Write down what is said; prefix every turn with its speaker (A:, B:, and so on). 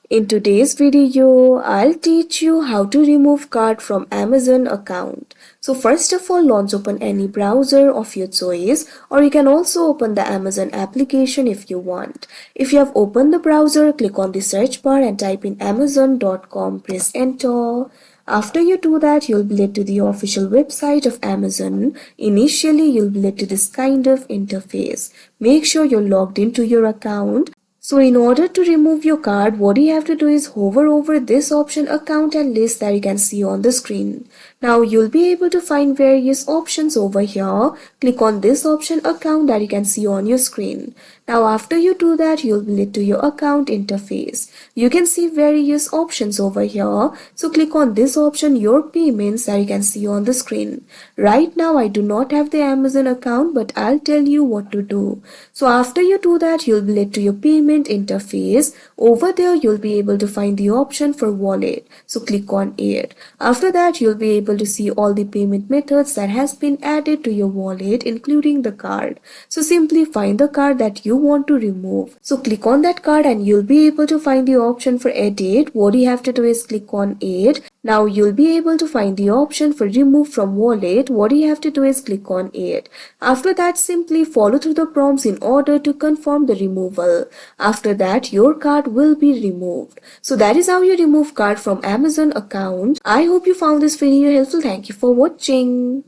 A: In today's video, I'll teach you how to remove card from Amazon account. So first of all, launch open any browser of your choice, or you can also open the Amazon application if you want. If you have opened the browser, click on the search bar and type in amazon.com, press enter. After you do that, you'll be led to the official website of Amazon. Initially, you'll be led to this kind of interface. Make sure you're logged into your account. So in order to remove your card, what you have to do is hover over this option account and list that you can see on the screen. Now you'll be able to find various options over here. Click on this option account that you can see on your screen. Now after you do that, you'll be led to your account interface. You can see various options over here. So click on this option, your payments, that you can see on the screen. Right now I do not have the Amazon account, but I'll tell you what to do. So after you do that, you'll be led to your payment interface. Over there you'll be able to find the option for wallet, so click on it. After that, you'll be able to see all the payment methods that has been added to your wallet, including the card. So simply find the card that you want to remove, so click on that card and you'll be able to find the option for edit. What you have to do is click on it. Now you'll be able to find the option for remove from wallet. What you have to do is click on it. After that, simply follow through the prompts in order to confirm the removal. After that, your card will be removed. So that is how you remove card from Amazon account. I hope you found this video helpful. Thank you for watching.